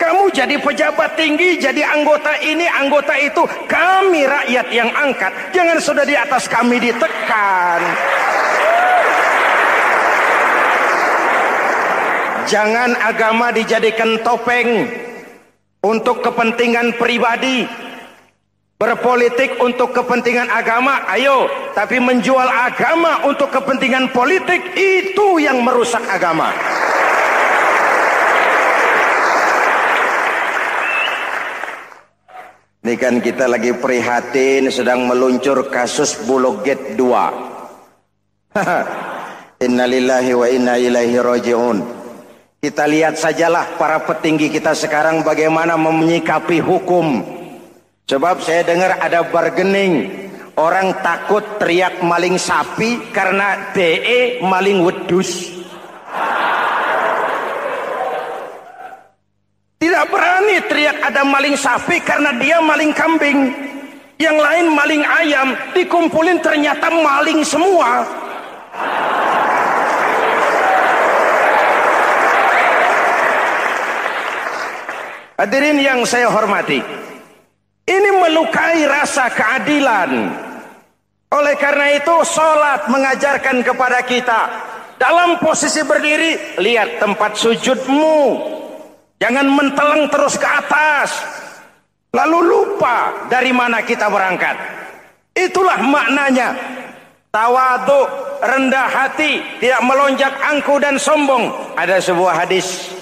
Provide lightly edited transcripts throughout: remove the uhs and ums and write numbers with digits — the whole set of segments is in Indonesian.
Kamu jadi pejabat tinggi, jadi anggota ini, anggota itu. Kami rakyat yang angkat. Jangan sudah di atas kami ditekan. Jangan agama dijadikan topeng untuk kepentingan pribadi. Berpolitik untuk kepentingan agama, ayo. Tapi menjual agama untuk kepentingan politik, itu yang merusak agama. Ini kan kita lagi prihatin sedang meluncur kasus Bulog Gate 2. Innalillahi wa inna ilaihi raji'un. Kita lihat sajalah para petinggi kita sekarang bagaimana menyikapi hukum. Sebab saya dengar ada bargaining. Orang takut teriak maling sapi karena DE maling wedus. Tidak berani teriak ada maling sapi karena dia maling kambing. Yang lain maling ayam, dikumpulin ternyata maling semua. Hadirin yang saya hormati, ini melukai rasa keadilan. Oleh karena itu sholat mengajarkan kepada kita, dalam posisi berdiri, lihat tempat sujudmu. Jangan menteleng terus ke atas, lalu lupa dari mana kita berangkat. Itulah maknanya tawadhu, rendah hati, tidak melonjak angku dan sombong. Ada sebuah hadis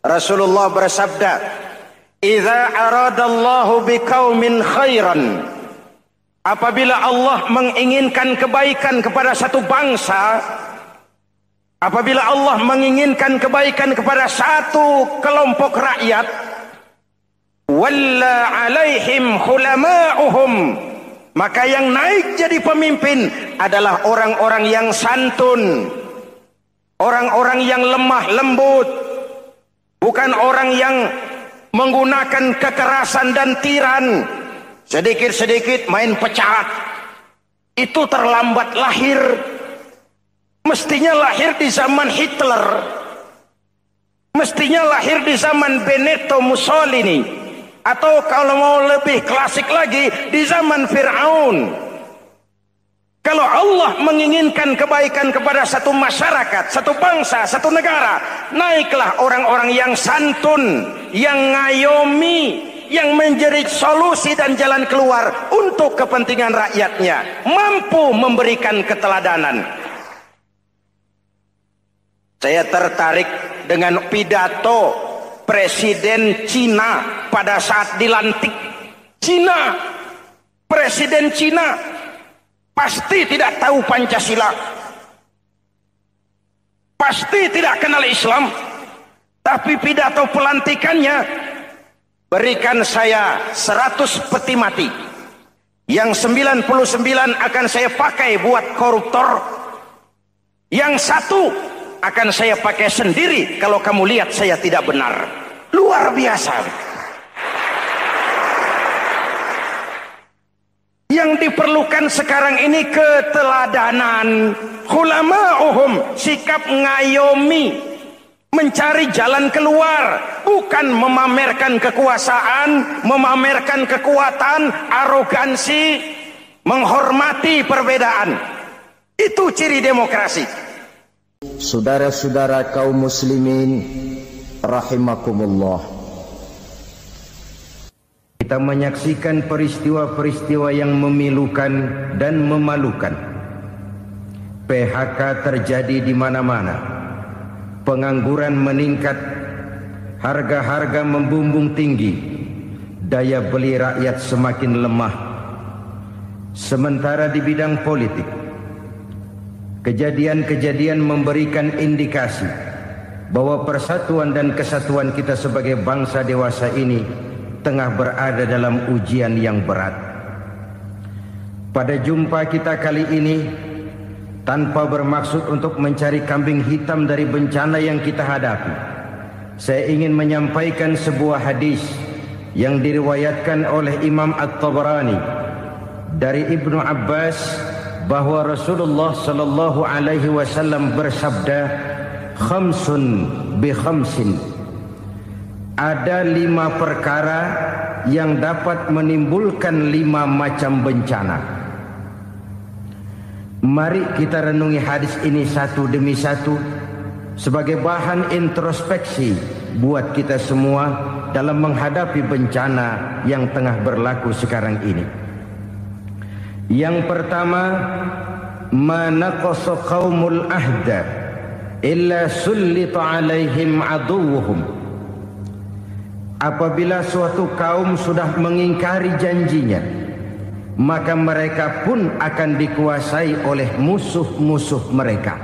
Rasulullah bersabda, "Idza aradallahu biqaumin khairan." Apabila Allah menginginkan kebaikan kepada satu bangsa, apabila Allah menginginkan kebaikan kepada satu kelompok rakyat, walla alaihim hulama'uhum, maka yang naik jadi pemimpin adalah orang-orang yang santun, orang-orang yang lemah lembut, bukan orang yang menggunakan kekerasan dan tiran. Sedikit-sedikit main pecat, itu terlambat lahir. Mestinya lahir di zaman Hitler, mestinya lahir di zaman Benito Mussolini, atau kalau mau lebih klasik lagi di zaman Fir'aun. Kalau Allah menginginkan kebaikan kepada satu masyarakat, satu bangsa, satu negara, naiklah orang-orang yang santun, yang ngayomi, yang menjadi solusi dan jalan keluar untuk kepentingan rakyatnya, mampu memberikan keteladanan. Saya tertarik dengan pidato Presiden Cina pada saat dilantik. Cina, Presiden Cina pasti tidak tahu Pancasila, pasti tidak kenal Islam, tapi pidato pelantikannya, berikan saya 100 peti mati, yang 99 akan saya pakai buat koruptor, yang satu akan saya pakai sendiri kalau kamu lihat saya tidak benar. Luar biasa. Yang diperlukan sekarang ini keteladanan, hulama'uhum, sikap ngayomi, mencari jalan keluar, bukan memamerkan kekuasaan, memamerkan kekuatan, arogansi, menghormati perbedaan. Itu ciri demokrasi. Saudara-saudara kaum muslimin rahimakumullah, kita menyaksikan peristiwa-peristiwa yang memilukan dan memalukan. PHK terjadi di mana-mana, pengangguran meningkat, harga-harga membumbung tinggi, daya beli rakyat semakin lemah. Sementara di bidang politik, kejadian-kejadian memberikan indikasi bahwa persatuan dan kesatuan kita sebagai bangsa dewasa ini tengah berada dalam ujian yang berat. Pada jumpa kita kali ini, tanpa bermaksud untuk mencari kambing hitam dari bencana yang kita hadapi, saya ingin menyampaikan sebuah hadis yang diriwayatkan oleh Imam At-Tabarani dari Ibnu Abbas, bahwa Rasulullah sallallahu alaihi wasallam bersabda, "Khamsun bi khamsin." ada 5 perkara yang dapat menimbulkan 5 macam bencana. Mari kita renungi hadis ini satu demi satu sebagai bahan introspeksi buat kita semua dalam menghadapi bencana yang tengah berlaku sekarang ini. Yang pertama, ma naqasa qaumul ahda illa sullita alaihim aduwwuhum. Apabila suatu kaum sudah mengingkari janjinya, maka mereka pun akan dikuasai oleh musuh-musuh mereka.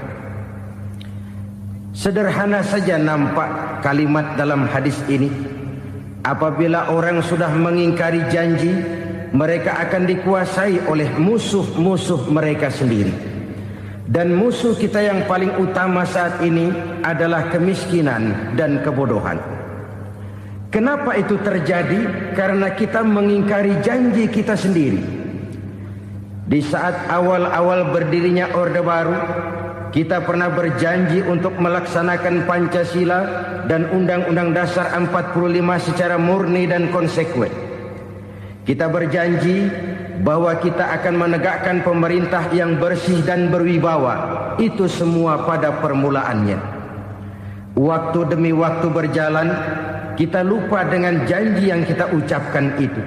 Sederhana saja nampak kalimat dalam hadis ini. Apabila orang sudah mengingkari janji, mereka akan dikuasai oleh musuh-musuh mereka sendiri. Dan musuh kita yang paling utama saat ini adalah kemiskinan dan kebodohan. Kenapa itu terjadi? Karena kita mengingkari janji kita sendiri. Di saat awal-awal berdirinya Orde Baru, kita pernah berjanji untuk melaksanakan Pancasila dan Undang-Undang Dasar 45 secara murni dan konsekuen. Kita berjanji bahwa kita akan menegakkan pemerintah yang bersih dan berwibawa. Itu semua pada permulaannya. Waktu demi waktu berjalan, kita lupa dengan janji yang kita ucapkan itu.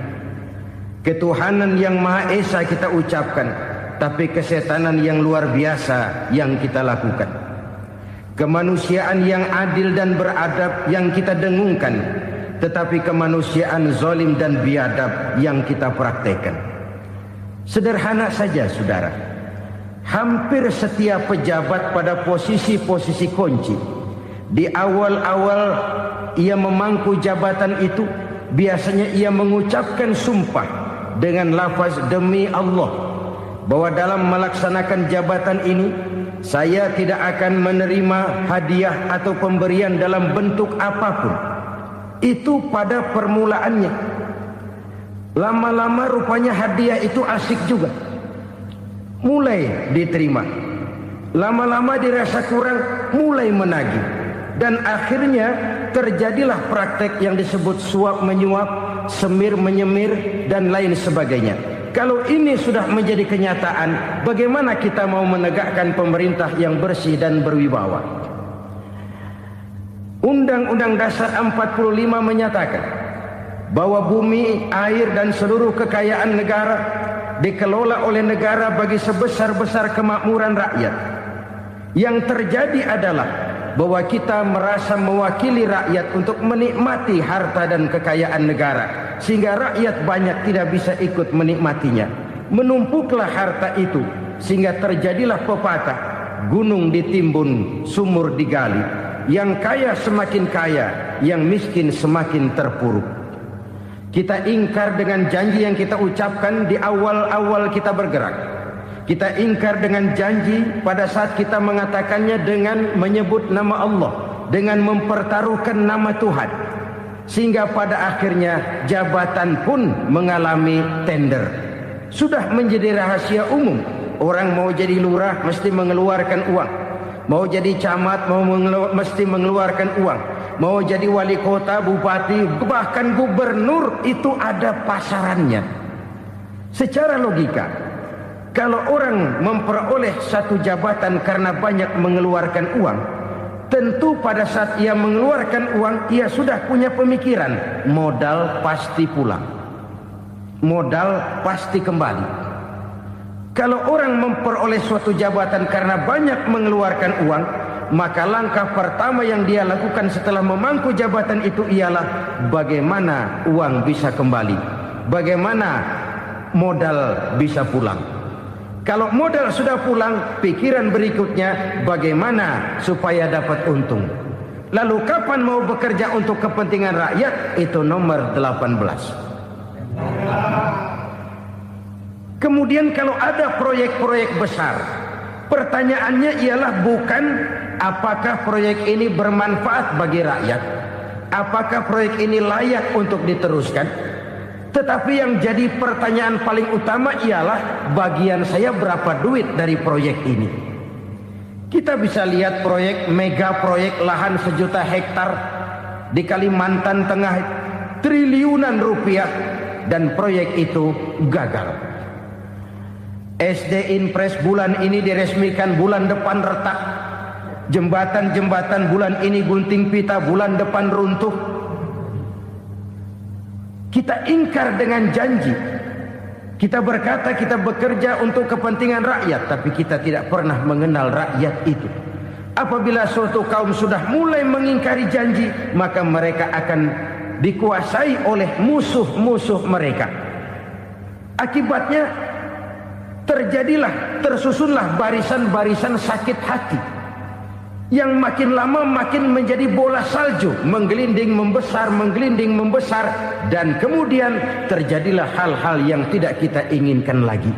Ketuhanan yang Maha Esa kita ucapkan, tapi kesetanan yang luar biasa yang kita lakukan. Kemanusiaan yang adil dan beradab yang kita dengungkan, tetapi kemanusiaan zalim dan biadab yang kita praktekkan. Sederhana saja saudara, hampir setiap pejabat pada posisi-posisi kunci, di awal-awal ia memangku jabatan itu, biasanya ia mengucapkan sumpah dengan lafaz demi Allah, bahwa dalam melaksanakan jabatan ini saya tidak akan menerima hadiah atau pemberian dalam bentuk apapun. Itu pada permulaannya. Lama-lama rupanya hadiah itu asik juga, mulai diterima. Lama-lama dirasa kurang, mulai menagih. Dan akhirnya terjadilah praktek yang disebut suap menyuap, semir menyemir, dan lain sebagainya. Kalau ini sudah menjadi kenyataan, bagaimana kita mau menegakkan pemerintah yang bersih dan berwibawa? Undang-Undang Dasar 45 menyatakan bahwa bumi, air, dan seluruh kekayaan negara dikelola oleh negara bagi sebesar-besar kemakmuran rakyat. Yang terjadi adalah bahwa kita merasa mewakili rakyat untuk menikmati harta dan kekayaan negara, sehingga rakyat banyak tidak bisa ikut menikmatinya. Menumpuklah harta itu sehingga terjadilah pepatah, gunung ditimbun, sumur digali. Yang kaya semakin kaya, yang miskin semakin terpuruk. Kita ingkar dengan janji yang kita ucapkan di awal-awal kita bergerak. Kita ingkar dengan janji pada saat kita mengatakannya dengan menyebut nama Allah, dengan mempertaruhkan nama Tuhan. Sehingga pada akhirnya jabatan pun mengalami tender. Sudah menjadi rahasia umum. Orang mau jadi lurah mesti mengeluarkan uang. Mau jadi camat mesti mengeluarkan uang. Mau jadi wali kota, bupati, bahkan gubernur, itu ada pasarannya. Secara logika, kalau orang memperoleh satu jabatan karena banyak mengeluarkan uang, tentu pada saat ia mengeluarkan uang, ia sudah punya pemikiran, modal pasti pulang, modal pasti kembali. Kalau orang memperoleh suatu jabatan karena banyak mengeluarkan uang, maka langkah pertama yang dia lakukan setelah memangku jabatan itu ialah bagaimana uang bisa kembali, bagaimana modal bisa pulang. Kalau modal sudah pulang, pikiran berikutnya bagaimana supaya dapat untung. Lalu kapan mau bekerja untuk kepentingan rakyat? Itu nomor 18. Kemudian kalau ada proyek-proyek besar, pertanyaannya ialah bukan apakah proyek ini bermanfaat bagi rakyat, apakah proyek ini layak untuk diteruskan, tetapi yang jadi pertanyaan paling utama ialah bagian saya berapa duit dari proyek ini. Kita bisa lihat proyek, mega proyek lahan 1 juta hektar di Kalimantan Tengah triliunan rupiah dan proyek itu gagal. SD Impres bulan ini diresmikan, bulan depan retak. Jembatan-jembatan bulan ini gunting pita, bulan depan runtuh. Kita ingkar dengan janji. Kita berkata kita bekerja untuk kepentingan rakyat, tapi kita tidak pernah mengenal rakyat itu. Apabila suatu kaum sudah mulai mengingkari janji, maka mereka akan dikuasai oleh musuh-musuh mereka. Akibatnya tersusunlah barisan-barisan sakit hati yang makin lama makin menjadi bola salju, menggelinding membesar, dan kemudian terjadilah hal-hal yang tidak kita inginkan lagi.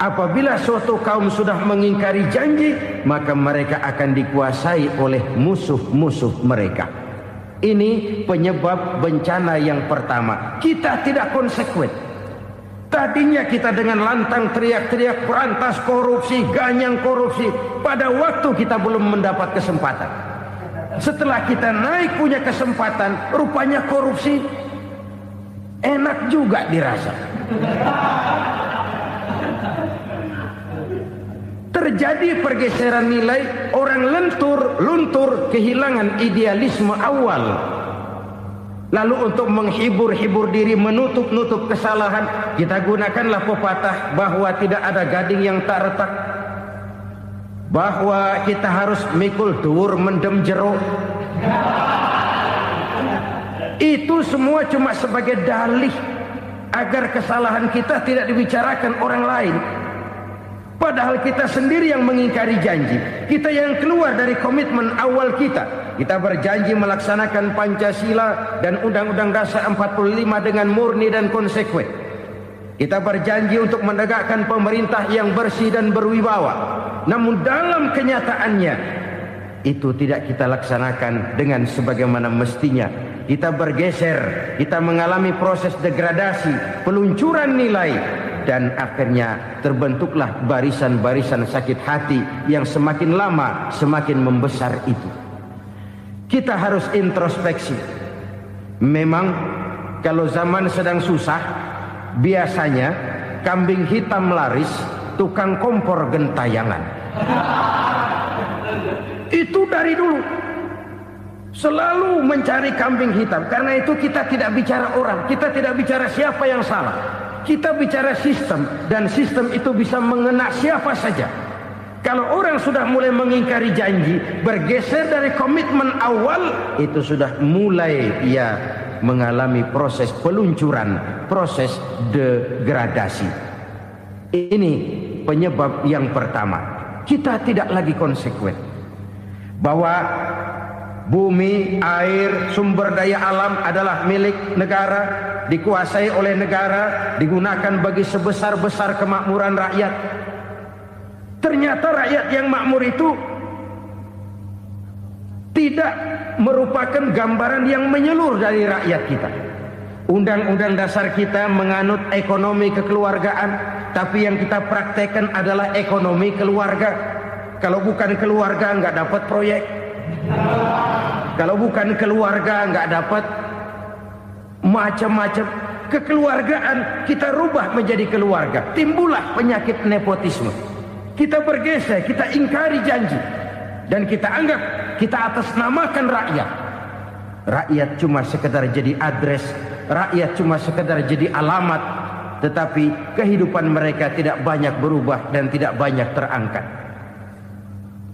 Apabila suatu kaum sudah mengingkari janji, maka mereka akan dikuasai oleh musuh-musuh mereka. Ini penyebab bencana yang pertama. Kita tidak konsekuen. Tadinya kita dengan lantang teriak-teriak berantas korupsi, ganyang korupsi. Pada waktu kita belum mendapat kesempatan. Setelah kita naik punya kesempatan, rupanya korupsi enak juga dirasa. Terjadi pergeseran nilai, orang luntur, kehilangan idealisme awal. Lalu untuk menghibur diri, menutup kesalahan, kita gunakanlah pepatah bahwa tidak ada gading yang tak retak, bahwa kita harus mikul dhuwur mendem jero. Itu semua cuma sebagai dalih agar kesalahan kita tidak dibicarakan orang lain. Padahal kita sendiri yang mengingkari janji. Kita yang keluar dari komitmen awal kita. Kita berjanji melaksanakan Pancasila dan Undang-Undang Dasar 45 dengan murni dan konsekuen. Kita berjanji untuk menegakkan pemerintah yang bersih dan berwibawa. Namun dalam kenyataannya itu tidak kita laksanakan dengan sebagaimana mestinya. Kita bergeser, kita mengalami proses degradasi, peluncuran nilai, dan akhirnya terbentuklah barisan-barisan sakit hati yang semakin lama semakin membesar itu. Kita harus introspeksi. Memang kalau zaman sedang susah, biasanya kambing hitam laris, tukang kompor gentayangan. Itu dari dulu selalu mencari kambing hitam. Karena itu kita tidak bicara orang, kita tidak bicara siapa yang salah, kita bicara sistem. Dan sistem itu bisa mengena siapa saja. Kalau orang sudah mulai mengingkari janji, bergeser dari komitmen awal, itu sudah mulai ia mengalami proses peluncuran, proses degradasi. Ini penyebab yang pertama. Kita tidak lagi konsekuen bahwa bumi, air, sumber daya alam adalah milik negara, dikuasai oleh negara, digunakan bagi sebesar-besar kemakmuran rakyat. Ternyata rakyat yang makmur itu tidak merupakan gambaran yang menyeluruh dari rakyat kita. Undang-undang dasar kita menganut ekonomi kekeluargaan, tapi yang kita praktekkan adalah ekonomi keluarga. Kalau bukan keluarga nggak dapat proyek. Kalau bukan keluarga nggak dapat macam-macam. Kekeluargaan kita rubah menjadi keluarga. Timbullah penyakit nepotisme. Kita bergeser, kita ingkari janji, dan kita anggap kita atasnamakan rakyat. Rakyat cuma sekedar jadi address, rakyat cuma sekedar jadi alamat, tetapi kehidupan mereka tidak banyak berubah dan tidak banyak terangkat.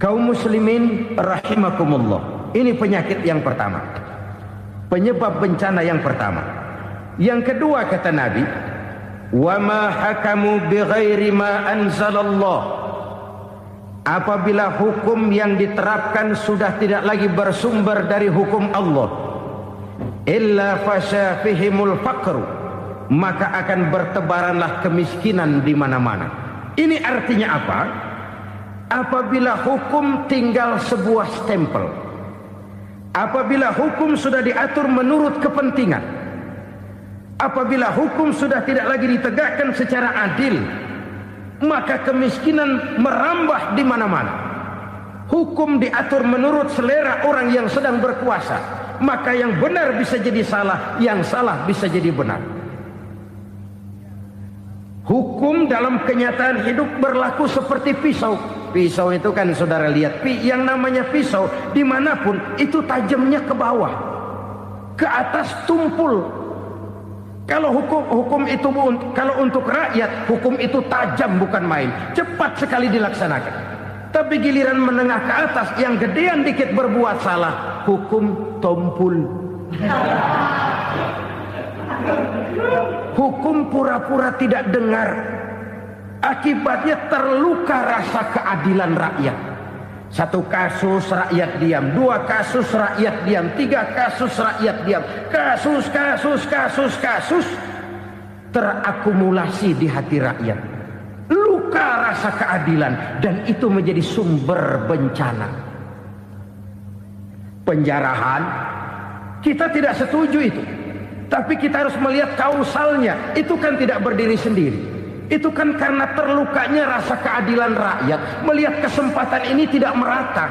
Kaum muslimin rahimakumullah, ini penyakit yang pertama, penyebab bencana yang pertama. Yang kedua kata Nabi, wa ma hakamu bighairi ma anzalallah. Apabila hukum yang diterapkan sudah tidak lagi bersumber dari hukum Allah, illa fasha fihimul faqru, maka akan bertebaranlah kemiskinan di mana-mana. Ini artinya apa? Apabila hukum tinggal sebuah stempel, apabila hukum sudah diatur menurut kepentingan, apabila hukum sudah tidak lagi ditegakkan secara adil, maka kemiskinan merambah di mana-mana. Hukum diatur menurut selera orang yang sedang berkuasa. maka yang benar bisa jadi salah, yang salah bisa jadi benar. Hukum dalam kenyataan hidup berlaku seperti pisau. Pisau itu kan saudara lihat, yang namanya pisau dimanapun itu tajamnya ke bawah, ke atas tumpul. Kalau hukum itu, kalau untuk rakyat, hukum itu tajam bukan main, cepat sekali dilaksanakan. Tapi giliran menengah ke atas, yang gedean dikit berbuat salah, hukum tumpul. Hukum pura-pura tidak dengar, akibatnya terluka rasa keadilan rakyat. Satu kasus rakyat diam, dua kasus rakyat diam, tiga kasus rakyat diam, kasus terakumulasi di hati rakyat, luka rasa keadilan, dan itu menjadi sumber bencana. Penjarahan, kita tidak setuju itu. Tapi kita harus melihat kausalnya. Itu kan tidak berdiri sendiri. Itu kan karena terlukanya rasa keadilan rakyat. Melihat kesempatan ini tidak merata.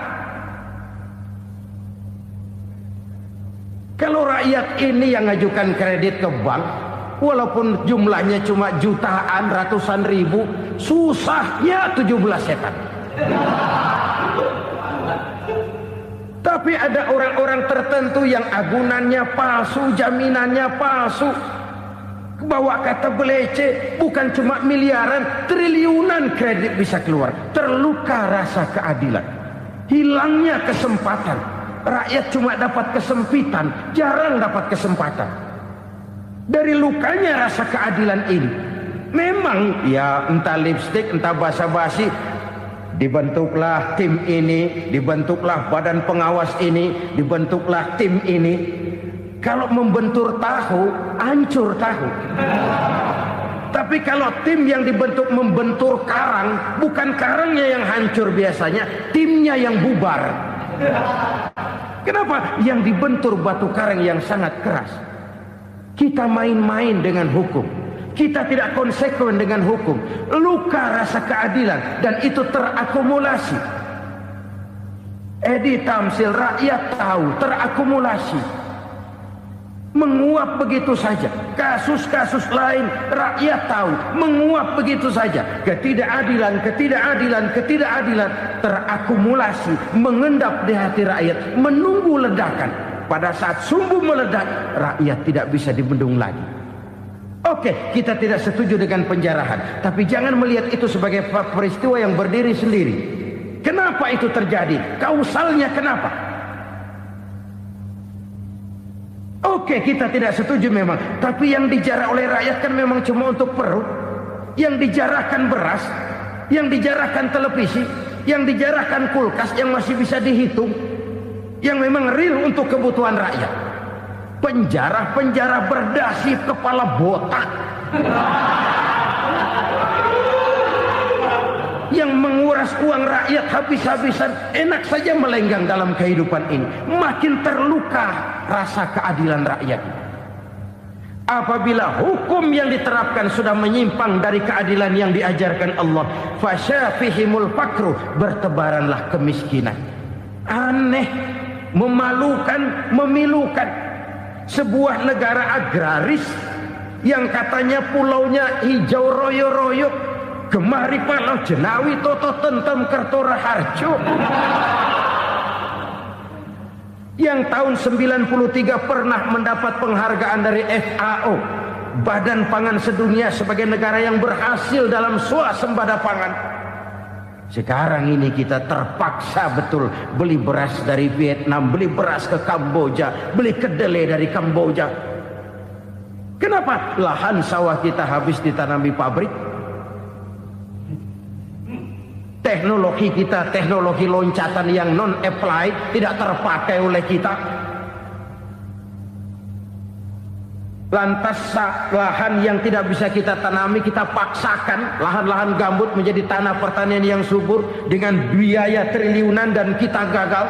Kalau rakyat ini yang ngajukan kredit ke bank, walaupun jumlahnya cuma jutaan, ratusan ribu, susahnya 17 setan. Tapi ada orang-orang tertentu yang agunannya palsu, jaminannya palsu, bawa kata belece, bukan cuma miliaran, triliunan kredit bisa keluar. Terluka rasa keadilan, hilangnya kesempatan. Rakyat cuma dapat kesempitan, jarang dapat kesempatan. Dari lukanya rasa keadilan ini, memang ya entah lipstik, entah basa-basi, dibentuklah tim ini, dibentuklah badan pengawas ini, dibentuklah tim ini. Kalau membentur tahu, hancur tahu. Tapi kalau tim yang dibentuk membentur karang, bukan karangnya yang hancur biasanya, timnya yang bubar. Kenapa? Yang dibentur batu karang yang sangat keras. Kita main-main dengan hukum, kita tidak konsekuen dengan hukum, luka rasa keadilan, dan itu terakumulasi. Edi Tamsil, rakyat tahu, terakumulasi, menguap begitu saja. Kasus-kasus lain rakyat tahu, menguap begitu saja. Ketidakadilan terakumulasi, mengendap di hati rakyat, menunggu ledakan. Pada saat sumbu meledak, rakyat tidak bisa dibendung lagi. Oke, kita tidak setuju dengan penjarahan, tapi jangan melihat itu sebagai peristiwa yang berdiri sendiri. Kenapa itu terjadi? Kausalnya kenapa? Oke, kita tidak setuju memang, tapi yang dijarah oleh rakyat kan memang cuma untuk perut. Yang dijarahkan beras, yang dijarahkan televisi, yang dijarahkan kulkas yang masih bisa dihitung, yang memang real untuk kebutuhan rakyat. Penjara berdasi kepala botak yang menguras uang rakyat habis-habisan, enak saja melenggang dalam kehidupan ini. Makin terluka rasa keadilan rakyat. Apabila hukum yang diterapkan sudah menyimpang dari keadilan yang diajarkan Allah, fasyafihimul fakru, bertebaranlah kemiskinan. Aneh, memalukan, memilukan. Sebuah negara agraris yang katanya pulaunya hijau royo-royo, gemari palau jenawi toto tentem kertora harjo, yang tahun 93 pernah mendapat penghargaan dari FAO, Badan Pangan Sedunia, sebagai negara yang berhasil dalam swasembada pangan. Sekarang ini kita terpaksa betul beli beras dari Vietnam, beli beras ke Kamboja, beli kedelai dari Kamboja. Kenapa? Lahan sawah kita habis ditanami pabrik. Teknologi kita, teknologi loncatan yang non-applied, tidak terpakai oleh kita. Lantas lahan yang tidak bisa kita tanami, kita paksakan lahan-lahan gambut menjadi tanah pertanian yang subur dengan biaya triliunan, dan kita gagal.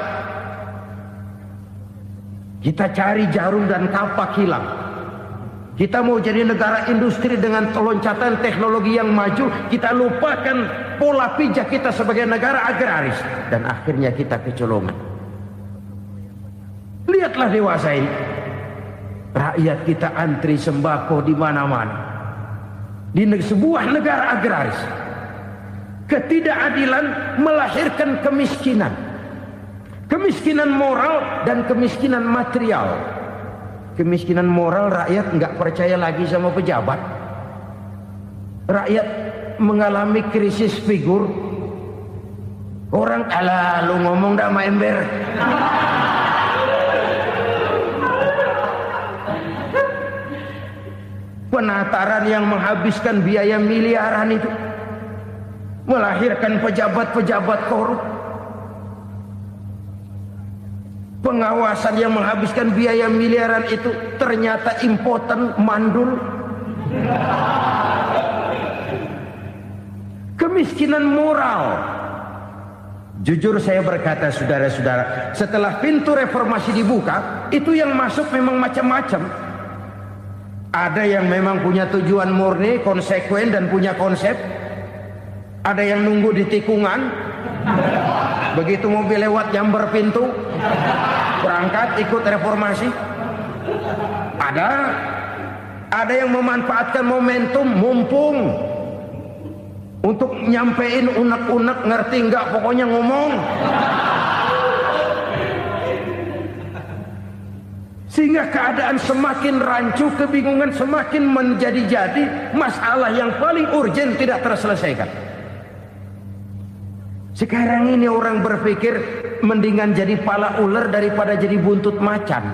Kita cari jarum dan kapak hilang. Kita mau jadi negara industri dengan loncatan teknologi yang maju, kita lupakan pola pijak kita sebagai negara agraris, dan akhirnya kita kecolongan. Lihatlah dewasa ini. Rakyat kita antri sembako di mana-mana. Di sebuah negara agraris. Ketidakadilan melahirkan kemiskinan. Kemiskinan moral dan kemiskinan material. Kemiskinan moral, rakyat nggak percaya lagi sama pejabat. Rakyat mengalami krisis figur. Orang alah lu ngomong dah main ember. Penataran yang menghabiskan biaya miliaran itu melahirkan pejabat-pejabat korup. Pengawasan yang menghabiskan biaya miliaran itu ternyata impoten, mandul. Kemiskinan moral. Jujur saya berkata, saudara-saudara, setelah pintu reformasi dibuka, itu yang masuk memang macam-macam. Ada yang memang punya tujuan murni, konsekuen dan punya konsep. Ada yang nunggu di tikungan. Begitu mobil lewat nyamber pintu, berangkat ikut reformasi. Ada yang memanfaatkan momentum mumpung untuk nyampein unek-unek, ngerti enggak, pokoknya ngomong. Sehingga keadaan semakin rancu, kebingungan semakin menjadi-jadi, masalah yang paling urgen tidak terselesaikan. Sekarang ini orang berpikir mendingan jadi pala ular daripada jadi buntut macan.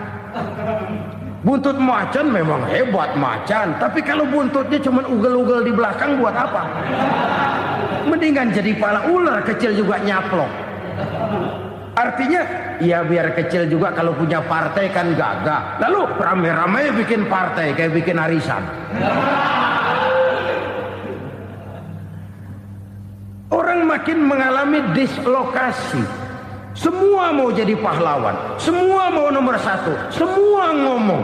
Buntut macan memang hebat macan, tapi kalau buntutnya cuma ugel-ugel di belakang buat apa? Mendingan jadi pala ular, kecil juga nyaplok. Artinya ya biar kecil juga kalau punya partai kan gagah. Lalu rame-rame bikin partai kayak bikin arisan. Orang makin mengalami dislokasi. Semua mau jadi pahlawan, semua mau nomor satu, semua ngomong.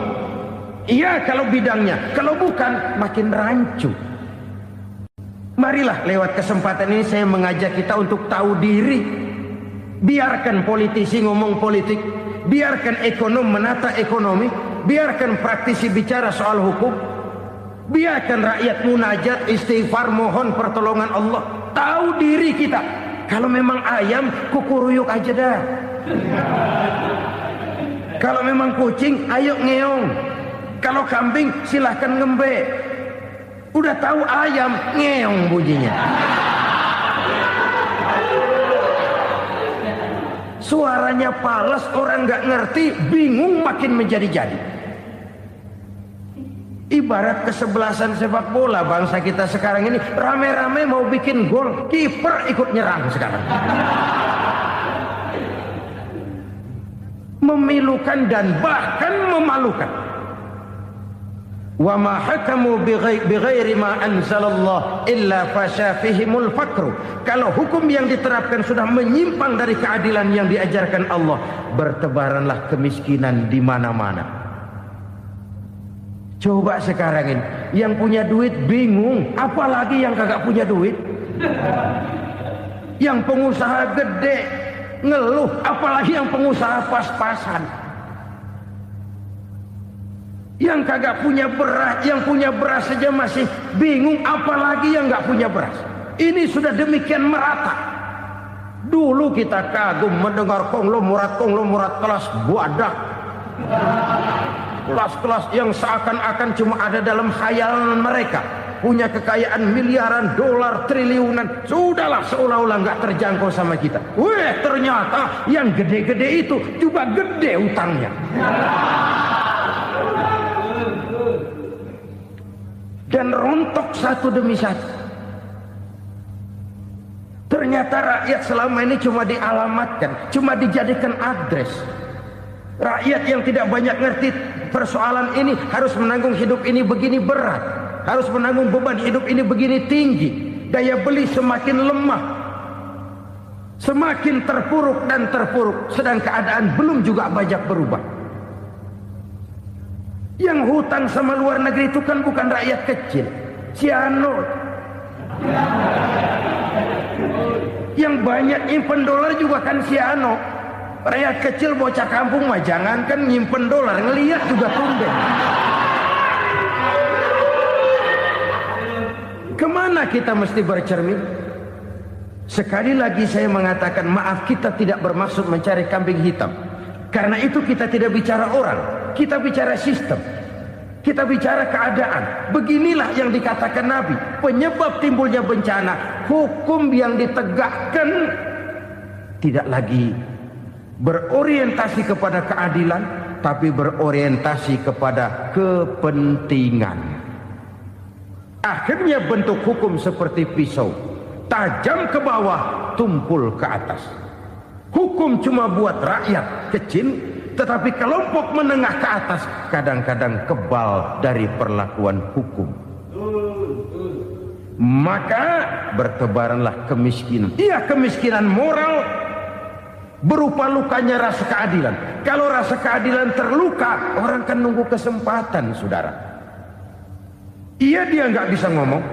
Iya kalau bidangnya, kalau bukan makin rancu. Marilah lewat kesempatan ini saya mengajak kita untuk tahu diri. Biarkan politisi ngomong politik, biarkan ekonom menata ekonomi, biarkan praktisi bicara soal hukum, biarkan rakyat munajat, istighfar, mohon pertolongan Allah. Tahu diri kita. Kalau memang ayam, kukuruyuk aja dah. Kalau memang kucing, ayo ngeong. Kalau kambing, silahkan ngembe. Udah tahu ayam, ngeong bunyinya. Suaranya palas, orang nggak ngerti, bingung, makin menjadi-jadi. Ibarat kesebelasan sepak bola bangsa kita sekarang ini, rame-rame mau bikin gol, kiper ikut nyerang sekarang. Memilukan dan bahkan memalukan. Wa ma hakamu bighairi ma anzalallah illa fasha fihimul fakru. Kalau hukum yang diterapkan sudah menyimpang dari keadilan yang diajarkan Allah, bertebaranlah kemiskinan di mana-mana. Coba sekarang ini, yang punya duit bingung, apalagi yang kagak punya duit. Yang pengusaha gede ngeluh, apalagi yang pengusaha pas-pasan. Yang kagak punya beras, yang punya beras saja masih bingung, apalagi yang nggak punya beras. Ini sudah demikian merata. Dulu kita kagum mendengar konglomerat kelas buadak, kelas-kelas yang seakan-akan cuma ada dalam khayalan mereka, punya kekayaan miliaran dolar, triliunan. Sudahlah, seolah-olah nggak terjangkau sama kita. Weh, ternyata yang gede-gede itu juga gede utangnya. Dan rontok satu demi satu. Ternyata rakyat selama ini cuma dialamatkan, cuma dijadikan adres. Rakyat yang tidak banyak ngerti persoalan ini harus menanggung hidup ini begini berat, harus menanggung beban hidup ini begini tinggi. Daya beli semakin lemah, semakin terpuruk dan terpuruk, sedang keadaan belum juga banyak berubah. Yang hutang sama luar negeri itu kan bukan rakyat kecil, Ciano. Yang banyak nyimpen dolar juga kan Ciano. Rakyat kecil bocah kampung mah jangankan nyimpen dolar, ngelihat juga tumben. Kemana kita mesti bercermin? Sekali lagi saya mengatakan maaf, kita tidak bermaksud mencari kambing hitam. Karena itu kita tidak bicara orang, kita bicara sistem. Kita bicara keadaan. Beginilah yang dikatakan Nabi. Penyebab timbulnya bencana, hukum yang ditegakkan tidak lagi berorientasi kepada keadilan, tapi berorientasi kepada kepentingan. Akhirnya bentuk hukum seperti pisau, tajam ke bawah, tumpul ke atas. Hukum cuma buat rakyat kecil, tetapi kelompok menengah ke atas kadang-kadang kebal dari perlakuan hukum. Maka bertebaranlah kemiskinan. Iya, kemiskinan moral berupa lukanya rasa keadilan. Kalau rasa keadilan terluka, orang kan nunggu kesempatan, saudara. Iya, dia nggak bisa ngomong.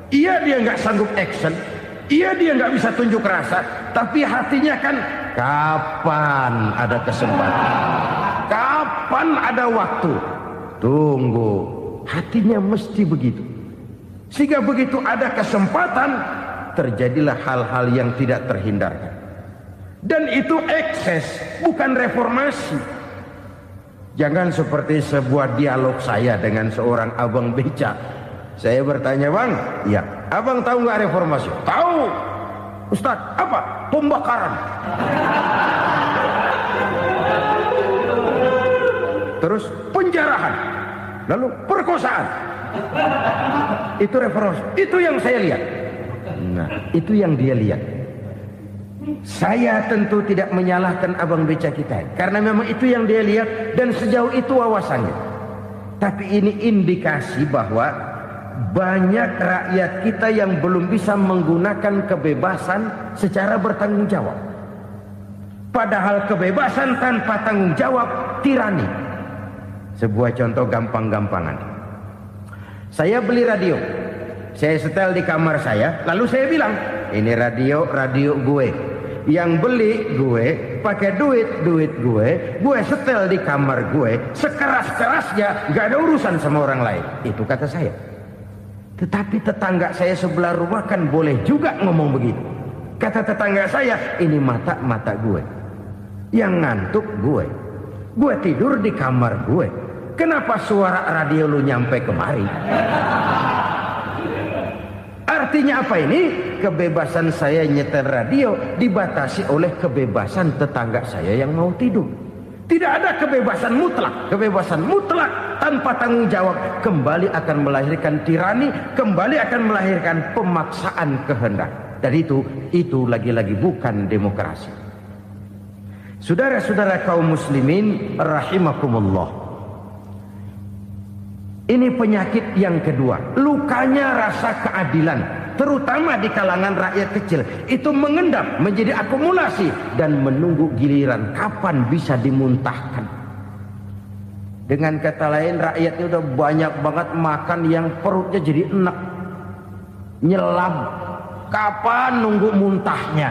Iya, dia nggak sanggup action. Iya, dia nggak bisa tunjuk rasa. Tapi hatinya kan, kapan ada kesempatan? Kapan ada waktu? Tunggu. Hatinya mesti begitu. Sehingga begitu ada kesempatan, terjadilah hal-hal yang tidak terhindarkan. Dan itu ekses, bukan reformasi. Jangan seperti sebuah dialog saya dengan seorang abang beca. Saya bertanya, bang, ya, abang tahu nggak reformasi? Tahu. Ustaz, apa? Pembakaran. Terus penjarahan. Lalu perkosaan. Itu reformasi. Itu yang saya lihat. Nah, itu yang dia lihat. Saya tentu tidak menyalahkan abang beca kita, karena memang itu yang dia lihat dan sejauh itu wawasannya. Tapi ini indikasi bahwa banyak rakyat kita yang belum bisa menggunakan kebebasan secara bertanggung jawab. Padahal kebebasan tanpa tanggung jawab tirani. Sebuah contoh gampang-gampangan. Saya beli radio, saya setel di kamar saya, lalu saya bilang, ini radio gue. Yang beli gue, pakai duit gue setel di kamar gue, sekeras-kerasnya, gak ada urusan sama orang lain. Itu kata saya. Tetapi tetangga saya sebelah rumah kan boleh juga ngomong begitu. Kata tetangga saya, ini mata gue, yang ngantuk gue tidur di kamar gue. Kenapa suara radio lu nyampe kemari? Artinya apa ini? Kebebasan saya nyetel radio dibatasi oleh kebebasan tetangga saya yang mau tidur. Tidak ada kebebasan mutlak. Kebebasan mutlak tanpa tanggung jawab kembali akan melahirkan tirani, kembali akan melahirkan pemaksaan kehendak. Dan itu lagi-lagi bukan demokrasi. Saudara-saudara kaum muslimin rahimakumullah. Ini penyakit yang kedua, lukanya rasa keadilan, terutama di kalangan rakyat kecil. Itu mengendap menjadi akumulasi dan menunggu giliran kapan bisa dimuntahkan. Dengan kata lain, rakyatnya udah banyak banget makan yang perutnya jadi enak, nyelam. Kapan nunggu muntahnya?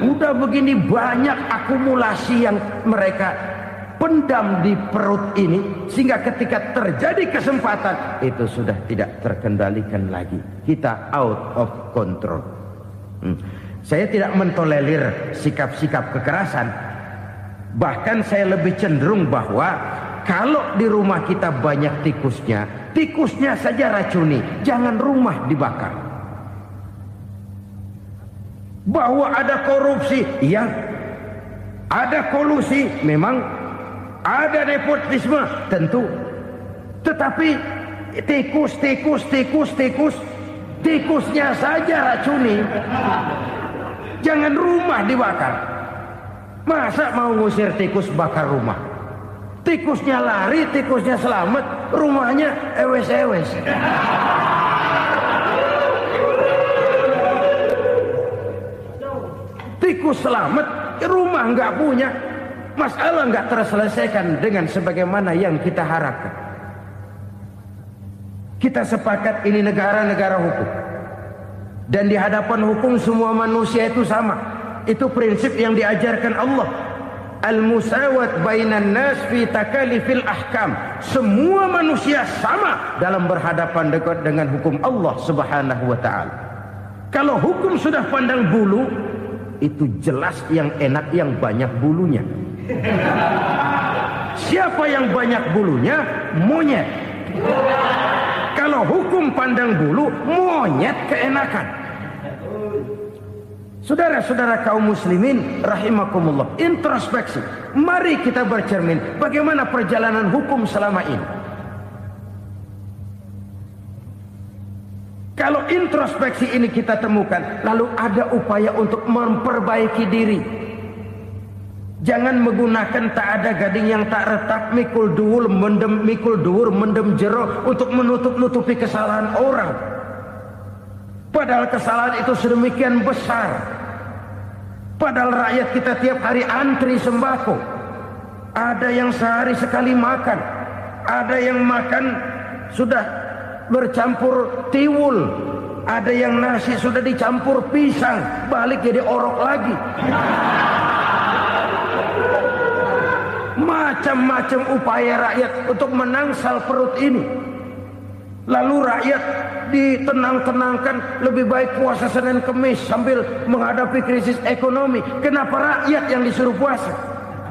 Udah begini banyak akumulasi yang mereka pendam di perut ini, sehingga ketika terjadi kesempatan itu sudah tidak terkendalikan lagi. Kita out of control. Saya tidak mentolerir sikap-sikap kekerasan. Bahkan saya lebih cenderung bahwa kalau di rumah kita banyak tikusnya saja racuni, jangan rumah dibakar. Bahwa ada korupsi, ya, ada kolusi, memang ada nepotisme, tentu. Tetapi tikusnya saja racuni. Jangan rumah dibakar. Masa mau ngusir tikus bakar rumah? Tikusnya lari, tikusnya selamat, rumahnya ewes-ewes. Tikus selamat, rumah nggak punya. Masalah nggak terselesaikan dengan sebagaimana yang kita harapkan. Kita sepakat ini negara hukum, dan di hadapan hukum semua manusia itu sama. Itu prinsip yang diajarkan Allah. Al-musawat bainan nas fi takalifil ahkam. Semua manusia sama dalam berhadapan dekat dengan hukum Allah Subhanahu wa taala. Kalau hukum sudah pandang bulu, itu jelas yang enak yang banyak bulunya. Siapa yang banyak bulunya? Monyet. Kalau hukum pandang bulu, monyet keenakan. Saudara-saudara kaum muslimin rahimakumullah, introspeksi. Mari kita bercermin bagaimana perjalanan hukum selama ini. Kalau introspeksi ini kita temukan, lalu ada upaya untuk memperbaiki diri. Jangan menggunakan tak ada gading yang tak retak, mikul duwur mendem jero untuk menutup-nutupi kesalahan orang. Padahal kesalahan itu sedemikian besar. Padahal rakyat kita tiap hari antri sembako. Ada yang sehari sekali makan. Ada yang makan sudah bercampur tiwul. Ada yang nasi sudah dicampur pisang, balik jadi orok lagi. Macam-macam upaya rakyat untuk menangsal perut ini. Lalu rakyat ditenang-tenangkan, lebih baik puasa Senin Kemis sambil menghadapi krisis ekonomi. Kenapa rakyat yang disuruh puasa?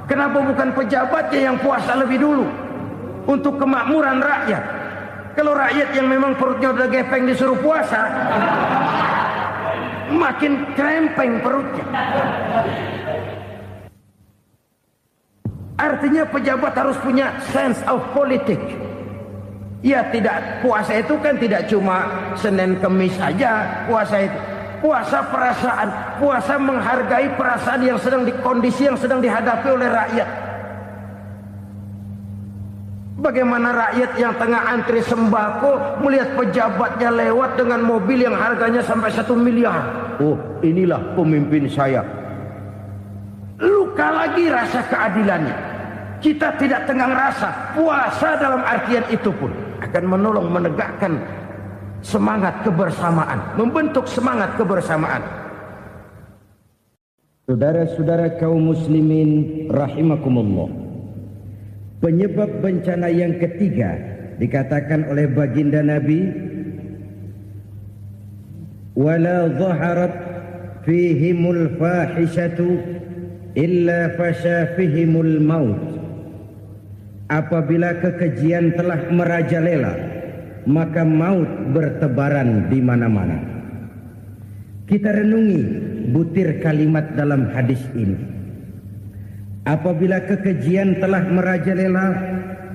Kenapa bukan pejabatnya yang puasa lebih dulu untuk kemakmuran rakyat? Kalau rakyat yang memang perutnya udah gepeng disuruh puasa, makin krempeng perutnya. Artinya pejabat harus punya sense of politics. Ya, tidak, puasa itu kan tidak cuma Senin Kemis saja. Puasa itu puasa perasaan, puasa menghargai perasaan yang sedang kondisi yang sedang dihadapi oleh rakyat. Bagaimana rakyat yang tengah antri sembako melihat pejabatnya lewat dengan mobil yang harganya sampai 1 miliar. Oh, inilah pemimpin saya. Luka lagi rasa keadilannya. Kita tidak tenggang rasa. Puasa dalam artian itu pun akan menolong menegakkan semangat kebersamaan, membentuk semangat kebersamaan. Saudara-saudara kaum muslimin rahimakumullah, penyebab bencana yang ketiga dikatakan oleh baginda Nabi, wala zaharat fihimul fahishatu illa fasha fihimul maut. Apabila kekejian telah merajalela, maka maut bertebaran di mana-mana. Kita renungi butir kalimat dalam hadis ini. Apabila kekejian telah merajalela,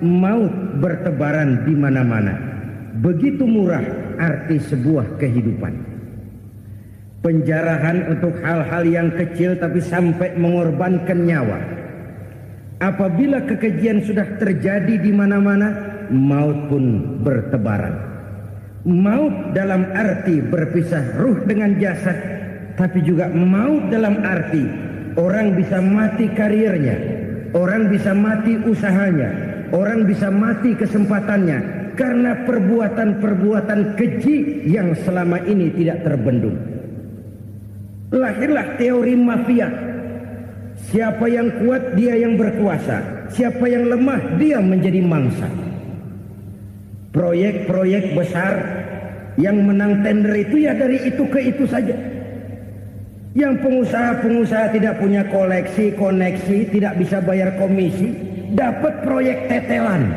maut bertebaran di mana-mana. Begitu murah arti sebuah kehidupan. Penjarahan untuk hal-hal yang kecil tapi sampai mengorbankan nyawa. Apabila kekejian sudah terjadi di mana-mana, maut pun bertebaran. Maut dalam arti berpisah ruh dengan jasad, tapi juga maut dalam arti orang bisa mati karirnya, orang bisa mati usahanya, orang bisa mati kesempatannya karena perbuatan-perbuatan keji yang selama ini tidak terbendung. Lahirlah teori mafia. Siapa yang kuat dia yang berkuasa, siapa yang lemah dia menjadi mangsa. Proyek-proyek besar yang menang tender itu ya dari itu ke itu saja. Yang pengusaha-pengusaha tidak punya koneksi, tidak bisa bayar komisi, dapat proyek tetelan.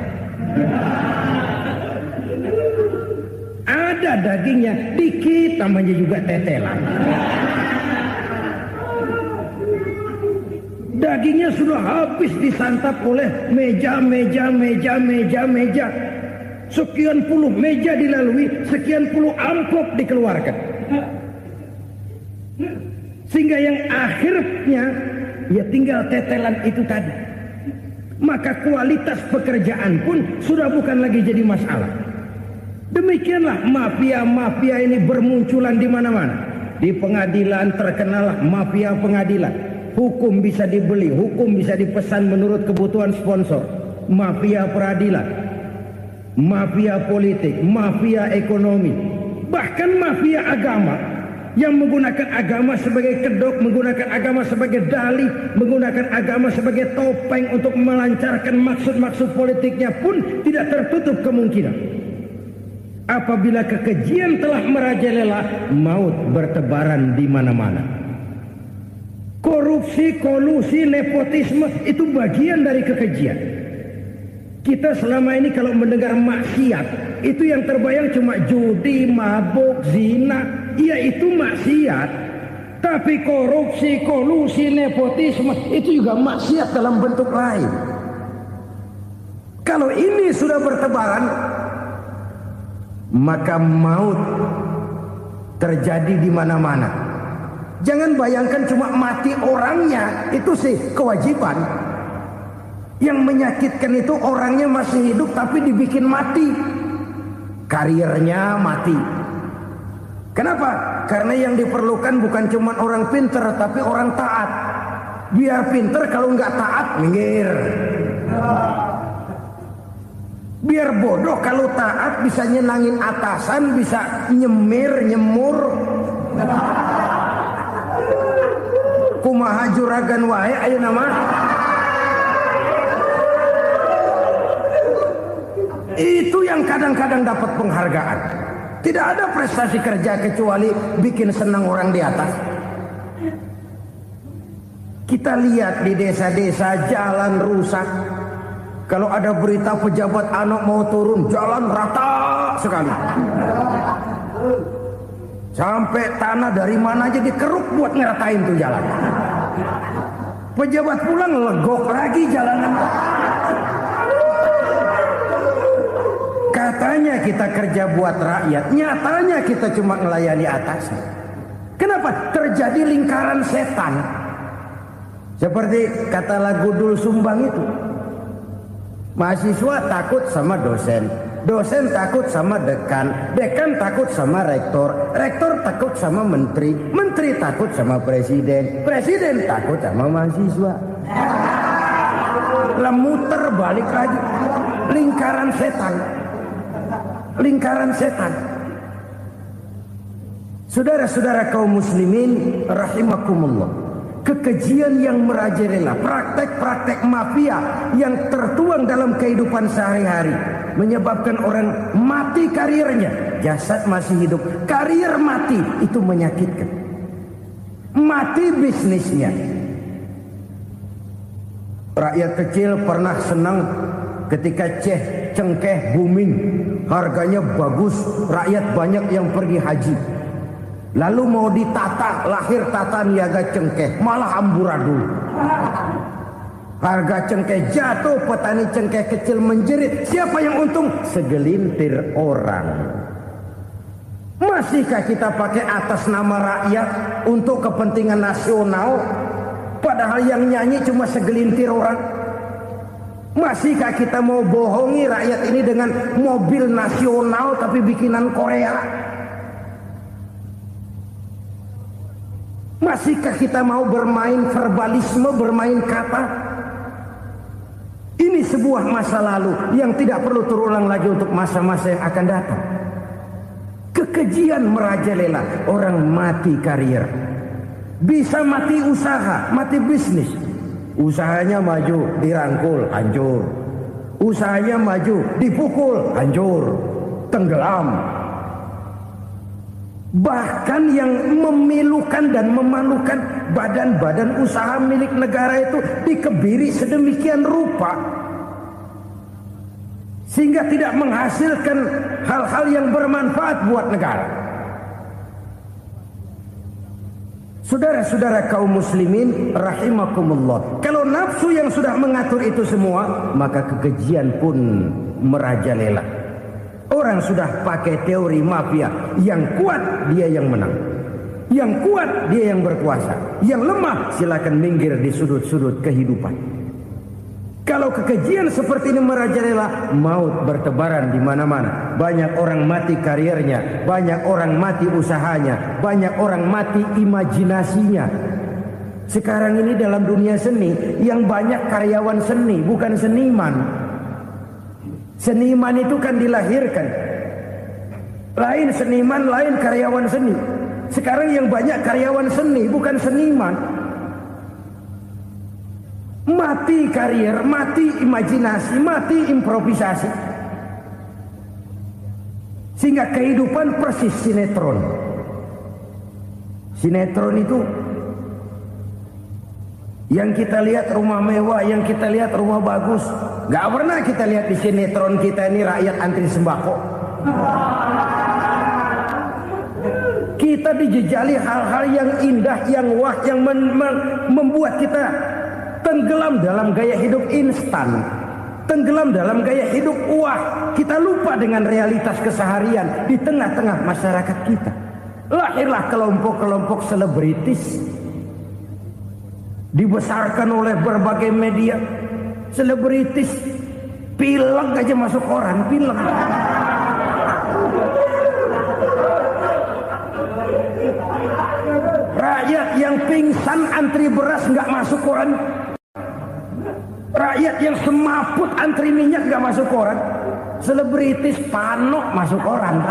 Ada dagingnya dikit, namanya juga tetelan. Dagingnya sudah habis disantap oleh meja. Sekian puluh meja dilalui, sekian puluh amplop dikeluarkan. Sehingga yang akhirnya ya tinggal tetelan itu tadi. Maka kualitas pekerjaan pun sudah bukan lagi jadi masalah. Demikianlah mafia-mafia ini bermunculan di mana-mana. Di pengadilan terkenal mafia pengadilan. Hukum bisa dibeli, hukum bisa dipesan menurut kebutuhan sponsor. Mafia peradilan, mafia politik, mafia ekonomi, bahkan mafia agama. yang menggunakan agama sebagai kedok, menggunakan agama sebagai dalih, menggunakan agama sebagai topeng untuk melancarkan maksud-maksud politiknya pun tidak tertutup kemungkinan. Apabila kekejian telah merajalela, maut bertebaran di mana-mana. Korupsi, kolusi, nepotisme itu bagian dari kekejian. Kita selama ini kalau mendengar maksiat, itu yang terbayang cuma judi, mabuk, zina. Iya, itu maksiat. Tapi korupsi, kolusi, nepotisme itu juga maksiat dalam bentuk lain. Kalau ini sudah bertebaran, maka maut terjadi di mana-mana. Jangan bayangkan cuma mati orangnya, itu sih kewajiban. Yang menyakitkan itu orangnya masih hidup tapi dibikin mati. Karirnya mati. Kenapa? Karena yang diperlukan bukan cuma orang pinter tapi orang taat. Biar pinter, kalau nggak taat minggir. Biar bodoh, kalau taat bisa nyenangin atasan, bisa nyemur. Kumaha juragan wae ayo nama. Itu yang kadang-kadang dapat penghargaan. Tidak ada prestasi kerja kecuali bikin senang orang di atas. Kita lihat di desa-desa jalan rusak. Kalau ada berita pejabat anak mau turun, jalan rata sekali. Sampai tanah dari mana aja dikeruk buat ngeratain tuh jalan. Pejabat pulang legok lagi jalanan. Katanya kita kerja buat rakyat, nyatanya kita cuma melayani atasnya. Kenapa? Terjadi lingkaran setan. Seperti kata lagu Dul Sumbang itu. Mahasiswa takut sama dosen, dosen takut sama dekan, dekan takut sama rektor, rektor takut sama menteri, menteri takut sama presiden, presiden takut sama mahasiswa. Lemuter balik lagi. Lingkaran setan. Lingkaran setan. Saudara-saudara kaum muslimin rahimakumullah, kekejian yang merajalela, praktek-praktek mafia yang tertuang dalam kehidupan sehari-hari menyebabkan orang mati karirnya, jasad masih hidup, karir mati, itu menyakitkan. Mati bisnisnya. Rakyat kecil pernah senang ketika cengkeh booming, harganya bagus, rakyat banyak yang pergi haji. Lalu mau ditata, lahir tata niaga cengkeh, malah amburadul. Harga cengkeh jatuh, petani cengkeh kecil menjerit. Siapa yang untung? Segelintir orang. Masihkah kita pakai atas nama rakyat untuk kepentingan nasional? Padahal yang nyanyi cuma segelintir orang. Masihkah kita mau bohongi rakyat ini dengan mobil nasional tapi bikinan Korea? Masihkah kita mau bermain verbalisme, bermain kata? Ini sebuah masa lalu yang tidak perlu terulang lagi untuk masa-masa yang akan datang. Kekejian merajalela, orang mati karir. Bisa mati usaha, mati bisnis. Usahanya maju, dirangkul, hancur. Usahanya maju, dipukul, hancur, tenggelam. Bahkan yang memilukan dan memalukan badan-badan usaha milik negara itu dikebiri sedemikian rupa sehingga tidak menghasilkan hal-hal yang bermanfaat buat negara. Saudara-saudara kaum muslimin rahimakumullah, kalau nafsu yang sudah mengatur itu semua, maka kekejian pun merajalela. Orang sudah pakai teori mafia, yang kuat dia yang menang, yang kuat dia yang berkuasa, yang lemah silakan minggir di sudut-sudut kehidupan. Kalau kekejian seperti ini merajalela, maut bertebaran di mana-mana. Banyak orang mati karirnya, banyak orang mati usahanya, banyak orang mati imajinasinya. Sekarang ini dalam dunia seni, yang banyak karyawan seni, bukan seniman. Seniman itu kan dilahirkan. Lain seniman, lain karyawan seni. Sekarang yang banyak karyawan seni, bukan seniman. Mati karier, mati imajinasi, mati improvisasi. Sehingga kehidupan persis sinetron. Sinetron itu yang kita lihat rumah mewah, yang kita lihat rumah bagus. Gak pernah kita lihat di sinetron kita ini rakyat antri sembako. Kita dijejali hal-hal yang indah, yang wah, yang membuat kita tenggelam dalam gaya hidup instan, tenggelam dalam gaya hidup wah. Kita lupa dengan realitas keseharian di tengah-tengah masyarakat kita. Lahirlah kelompok-kelompok selebritis, dibesarkan oleh berbagai media. Selebritis pilek aja masuk koran, pilek. Rakyat yang pingsan antri beras nggak masuk koran. Rakyat yang semaput antri minyak nggak masuk koran. Selebritis panok masuk koran.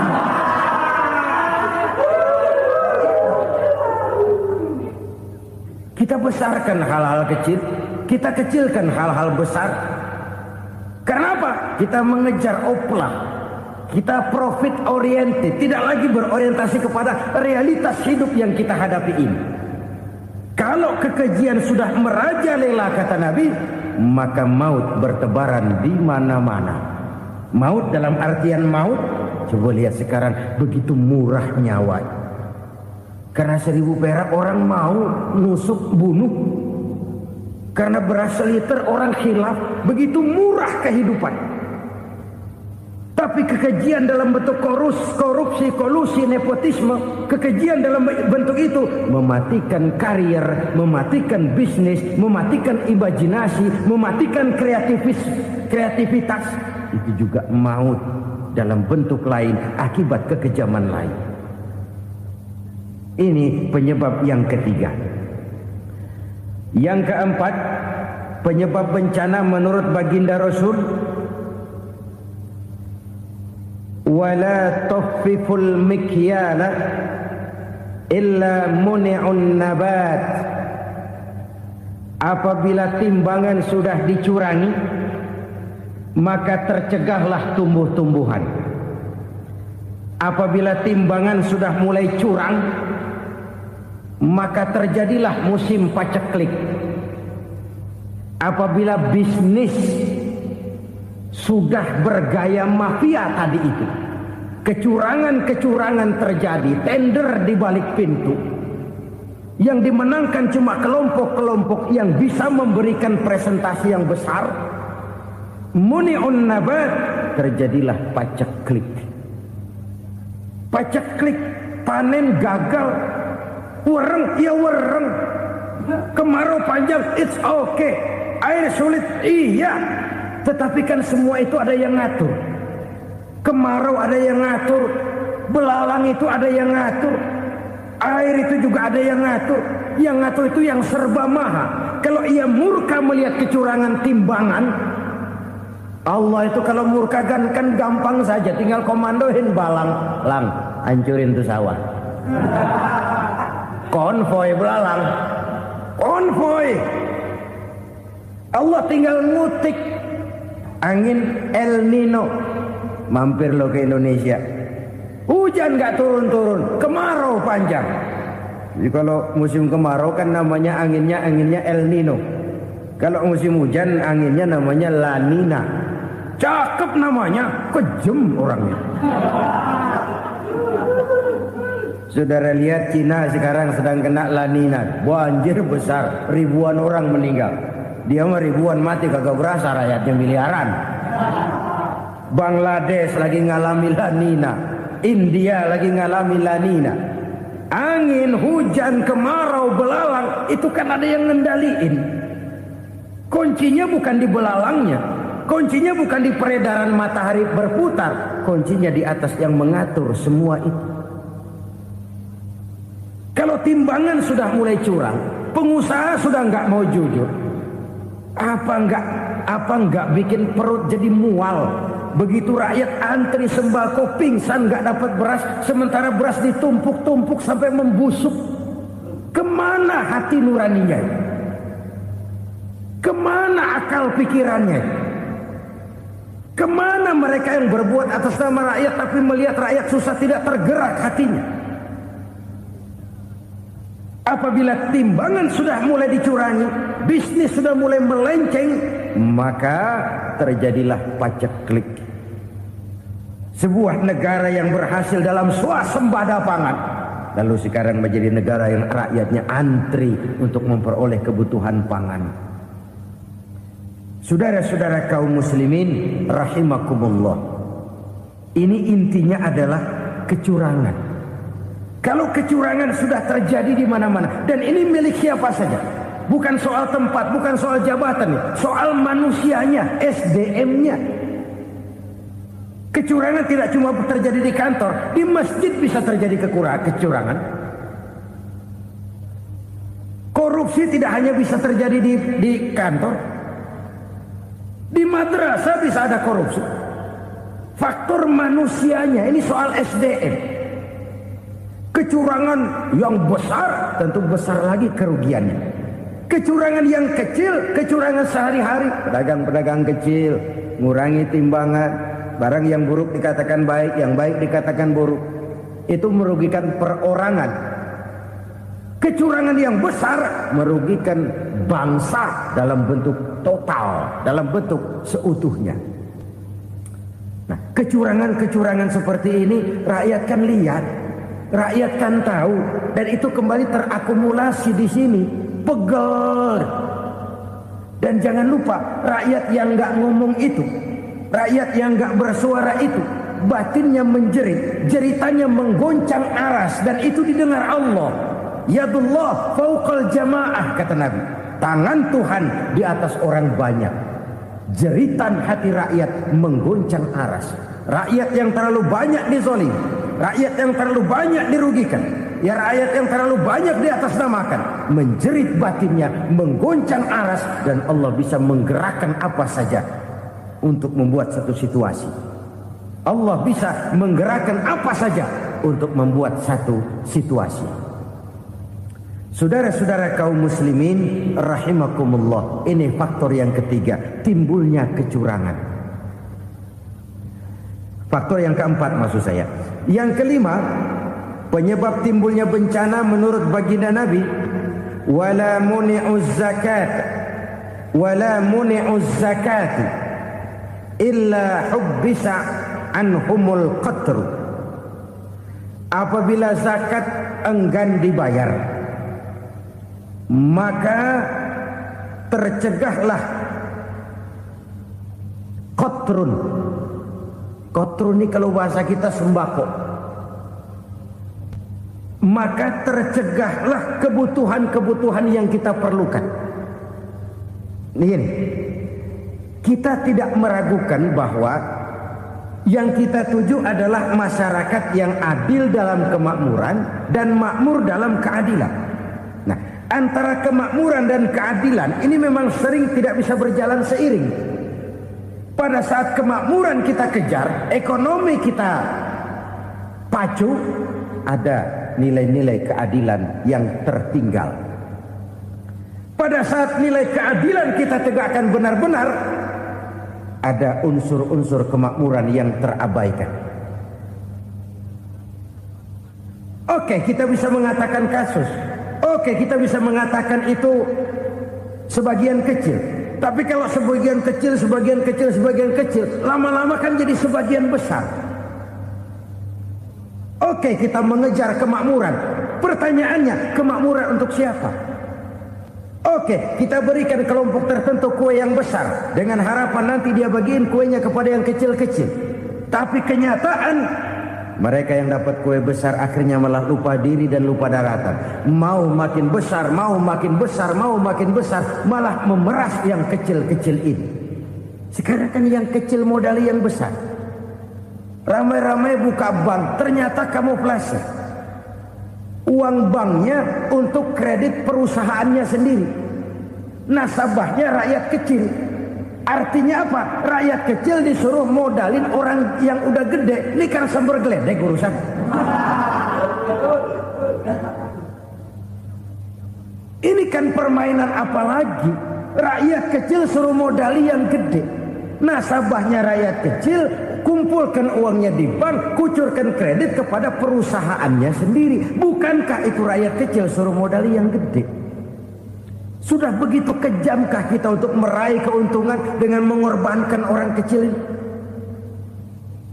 Kita besarkan hal-hal kecil, kita kecilkan hal-hal besar. Karena apa? Kita mengejar oplah. Kita profit oriented, tidak lagi berorientasi kepada realitas hidup yang kita hadapi ini. Kalau kekejian sudah merajalela kata Nabi, maka maut bertebaran di mana-mana. Maut dalam artian maut, coba lihat sekarang begitu murah nyawa. Karena 1000 perak orang mau nusuk bunuh. Karena beras seliter orang khilaf. Begitu murah kehidupan. Tapi kekejian dalam bentuk korupsi, kolusi, nepotisme. Kekejian dalam bentuk itu mematikan karier, mematikan bisnis, mematikan imajinasi, mematikan kreativitas. Itu juga maut dalam bentuk lain akibat kekejaman lain. Ini penyebab yang ketiga. Yang keempat, penyebab bencana menurut baginda Rasul, wala tuffiful mikyala illa muni'un nabat. Apabila timbangan sudah dicurangi, maka tercegahlah tumbuh-tumbuhan. Apabila timbangan sudah mulai curang, maka terjadilah musim paceklik. Apabila bisnis sudah bergaya mafia tadi itu, kecurangan-kecurangan terjadi, tender di balik pintu, yang dimenangkan cuma kelompok-kelompok yang bisa memberikan presentasi yang besar, muni'un nabat, terjadilah paceklik. Paceklik, panen gagal. Wereng, ya wereng. Kemarau panjang, it's okay. Air sulit, iya. Tetapi kan semua itu ada yang ngatur. Kemarau ada yang ngatur. Belalang itu ada yang ngatur. Air itu juga ada yang ngatur. Yang ngatur itu yang serba maha. Kalau ia murka melihat kecurangan timbangan, Allah itu kalau murka kan gampang saja. Tinggal komandoin balang. Lang, hancurin tuh sawah. Konvoy belalang, konvoy. Allah tinggal ngutik. Angin El Nino, mampir lo ke Indonesia. Hujan gak turun-turun, kemarau panjang. Jadi kalau musim kemarau kan namanya anginnya El Nino. Kalau musim hujan anginnya namanya La Nina. Cakep namanya, kejem orangnya. Saudara lihat Cina sekarang sedang kena La Nina, banjir besar, ribuan orang meninggal. Dia mah ribuan mati kagak berasa, rakyatnya miliaran. Bangladesh lagi ngalami La Nina, India lagi ngalami La Nina. Angin, hujan, kemarau, belalang itu kan ada yang ngendaliin. Kuncinya bukan di belalangnya, kuncinya bukan di peredaran matahari berputar, kuncinya di atas yang mengatur semua itu. Kalau timbangan sudah mulai curang, pengusaha sudah nggak mau jujur, apa nggak bikin perut jadi mual, Begitu rakyat antri sembako pingsan nggak dapat beras, sementara beras ditumpuk-tumpuk sampai membusuk. Kemana hati nuraninya? Kemana akal pikirannya? Kemana mereka yang berbuat atas nama rakyat tapi melihat rakyat susah tidak tergerak hatinya? Apabila timbangan sudah mulai dicurangi, bisnis sudah mulai melenceng, maka terjadilah paceklik. Sebuah negara yang berhasil dalam swasembada pangan, lalu sekarang menjadi negara yang rakyatnya antri untuk memperoleh kebutuhan pangan. Saudara-saudara kaum muslimin rahimakumullah, ini intinya adalah kecurangan. Kalau kecurangan sudah terjadi di mana-mana, dan ini milik siapa saja, bukan soal tempat, bukan soal jabatan, soal manusianya, SDM-nya. Kecurangan tidak cuma terjadi di kantor, di masjid bisa terjadi kecurangan. Korupsi tidak hanya bisa terjadi di kantor, di madrasah bisa ada korupsi. Faktor manusianya, ini soal SDM. Kecurangan yang besar, tentu besar lagi kerugiannya. Kecurangan yang kecil, kecurangan sehari-hari, pedagang-pedagang kecil ngurangi timbangan. Barang yang buruk dikatakan baik, yang baik dikatakan buruk. Itu merugikan perorangan. Kecurangan yang besar merugikan bangsa dalam bentuk total, dalam bentuk seutuhnya. Nah, kecurangan-kecurangan seperti ini rakyat kan lihat, rakyat kan tahu, dan itu kembali terakumulasi di sini, pegel. Dan jangan lupa, rakyat yang nggak ngomong itu, rakyat yang gak bersuara itu, batinnya menjerit, jeritannya menggoncang aras, dan itu didengar Allah. Yadullah fauqal jamaah, kata Nabi. Tangan Tuhan di atas orang banyak. Jeritan hati rakyat menggoncang aras. Rakyat yang terlalu banyak dizolim, rakyat yang terlalu banyak dirugikan, ya rakyat yang terlalu banyak di atas namakan, menjerit batinnya, menggoncang aras, dan Allah bisa menggerakkan apa saja untuk membuat satu situasi. Allah bisa menggerakkan apa saja untuk membuat satu situasi. Saudara-saudara kaum muslimin rahimakumullah, ini faktor yang ketiga, timbulnya kecurangan. Faktor yang keempat maksud saya. Yang kelima, penyebab timbulnya bencana menurut baginda Nabi, wala muni'uz zakat wala muni'uz zakat illa hubbisa anhumul qatru. Apabila zakat enggan dibayar, maka tercegahlah qatrun. Qatrun ini kalau bahasa kita sembako. Maka tercegahlah kebutuhan-kebutuhan yang kita perlukan. Ini kita tidak meragukan bahwa yang kita tuju adalah masyarakat yang adil dalam kemakmuran dan makmur dalam keadilan. Nah, antara kemakmuran dan keadilan ini memang sering tidak bisa berjalan seiring. Pada saat kemakmuran kita kejar, ekonomi kita pacu, ada nilai-nilai keadilan yang tertinggal. Pada saat nilai keadilan kita tegakkan benar-benar, ada unsur-unsur kemakmuran yang terabaikan. Oke, kita bisa mengatakan kasus. Oke, kita bisa mengatakan itu sebagian kecil. Tapi kalau sebagian kecil, lama-lama kan jadi sebagian besar. Oke, kita mengejar kemakmuran. Pertanyaannya, kemakmuran untuk siapa? Oke, kita berikan kelompok tertentu kue yang besar dengan harapan nanti dia bagiin kuenya kepada yang kecil-kecil. Tapi kenyataan mereka yang dapat kue besar akhirnya malah lupa diri dan lupa daratan. Mau makin besar, malah memeras yang kecil-kecil ini. Sekarang kan yang kecil modali yang besar. Ramai-ramai buka bank, ternyata kamuflase. Uang banknya untuk kredit perusahaannya sendiri. Nasabahnya rakyat kecil. Artinya apa? Rakyat kecil disuruh modalin orang yang udah gede. Ini kan sumber geledek urusan. Ini kan permainan apa lagi? Rakyat kecil suruh modali yang gede. Nasabahnya rakyat kecil, kumpulkan uangnya di bank, kucurkan kredit kepada perusahaannya sendiri. Bukankah itu rakyat kecil suruh modali yang gede? Sudah begitu kejamkah kita untuk meraih keuntungan dengan mengorbankan orang kecil ini?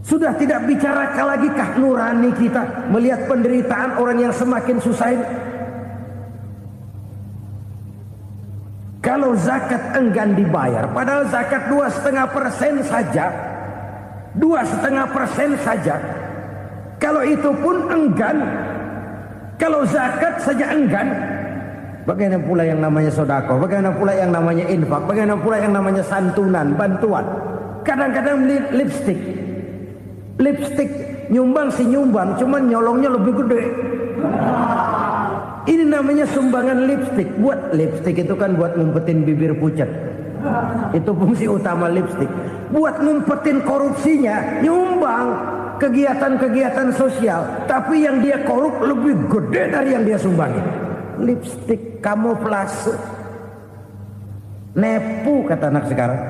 Sudah tidak bicara lagi kah nurani kita melihat penderitaan orang yang semakin susah ini? Kalau zakat enggan dibayar, padahal zakat 2,5% saja, 2,5% saja. Kalau itu pun enggan, kalau zakat saja enggan, bagaimana pula yang namanya sodako, bagaimana pula yang namanya infak, bagaimana pula yang namanya santunan, bantuan. Kadang-kadang lipstick nyumbang si nyumbang, cuman nyolongnya lebih gede. Ini namanya sumbangan lipstick. Buat lipstick itu kan buat ngumpetin bibir pucat. Itu fungsi utama lipstick. Buat ngumpetin korupsinya, nyumbang kegiatan-kegiatan sosial. Tapi yang dia korup lebih gede dari yang dia sumbangin. Lipstick kamuflase. Nepu kata anak sekarang.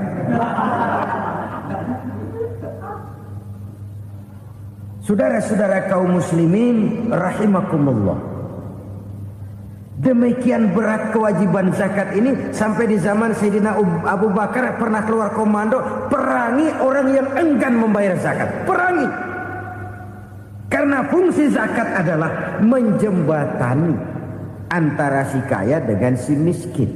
Saudara-saudara kaum muslimin rahimakumullah. Demikian berat kewajiban zakat ini sampai di zaman Sayyidina Abu Bakar pernah keluar komando perangi orang yang enggan membayar zakat. Perangi. Karena fungsi zakat adalah menjembatani antara si kaya dengan si miskin.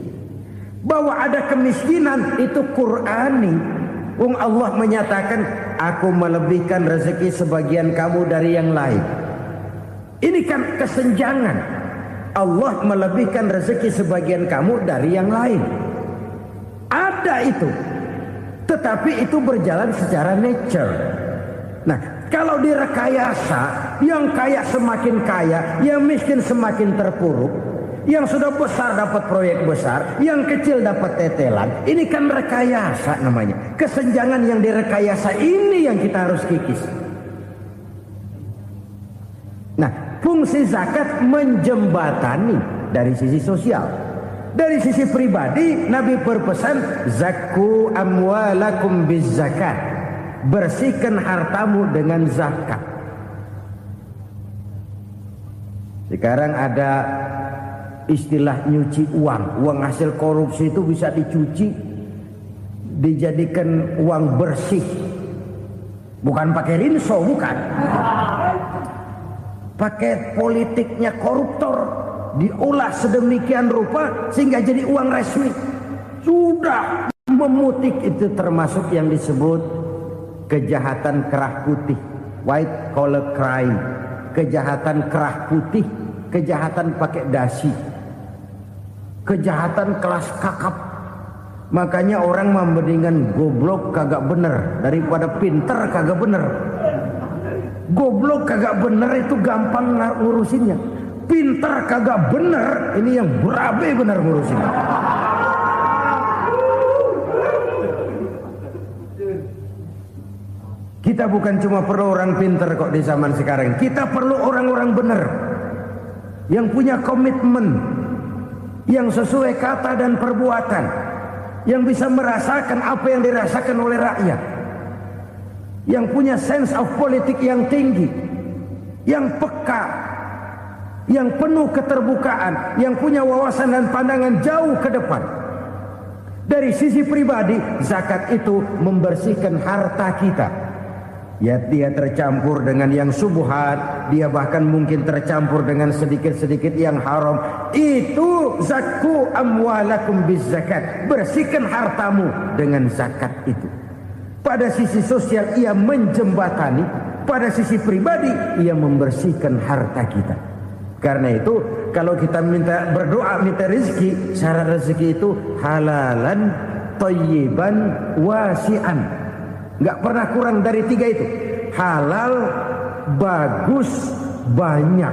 Bahwa ada kemiskinan itu Qur'ani. Allah menyatakan, aku melebihkan rezeki sebagian kamu dari yang lain. Ini kan kesenjangan. Allah melebihkan rezeki sebagian kamu dari yang lain. Ada itu. Tetapi itu berjalan secara nature. Nah, kalau direkayasa, yang kaya semakin kaya, yang miskin semakin terpuruk, yang sudah besar dapat proyek besar, yang kecil dapat tetelan. Ini kan rekayasa namanya. Kesenjangan yang direkayasa ini yang kita harus kikis. Nah, fungsi zakat menjembatani dari sisi sosial. Dari sisi pribadi, Nabi berpesan, zakku amwalakum biz zakat. Bersihkan hartamu dengan zakat. Sekarang ada istilah nyuci uang. Uang hasil korupsi itu bisa dicuci, dijadikan uang bersih. Bukan pakai rinso, bukan. Pakai politiknya koruptor, diolah sedemikian rupa sehingga jadi uang resmi. Sudah memutik, itu termasuk yang disebut kejahatan kerah putih, white collar crime. Kejahatan kerah putih, kejahatan pakai dasi, kejahatan kelas kakap. Makanya orang mendingan goblok kagak bener daripada pinter kagak bener. Goblok kagak bener itu gampang ngurusinnya. Pinter kagak bener, ini yang berabe bener ngurusinnya. Kita bukan cuma perlu orang pinter kok di zaman sekarang. Kita perlu orang-orang bener yang punya komitmen, yang sesuai kata dan perbuatan, yang bisa merasakan apa yang dirasakan oleh rakyat, yang punya sense of politik yang tinggi, yang peka, yang penuh keterbukaan, yang punya wawasan dan pandangan jauh ke depan. Dari sisi pribadi, zakat itu membersihkan harta kita. Ya, dia tercampur dengan yang subuhat, dia bahkan mungkin tercampur dengan sedikit-sedikit yang haram. Itu zakku amwalakum biz zakat. Bersihkan hartamu dengan zakat itu. Pada sisi sosial ia menjembatani, pada sisi pribadi ia membersihkan harta kita. Karena itu kalau kita berdoa minta rezeki, syarat rezeki itu halalan, thayyiban, wasi'an. Nggak pernah kurang dari 3 itu. Halal, bagus, banyak.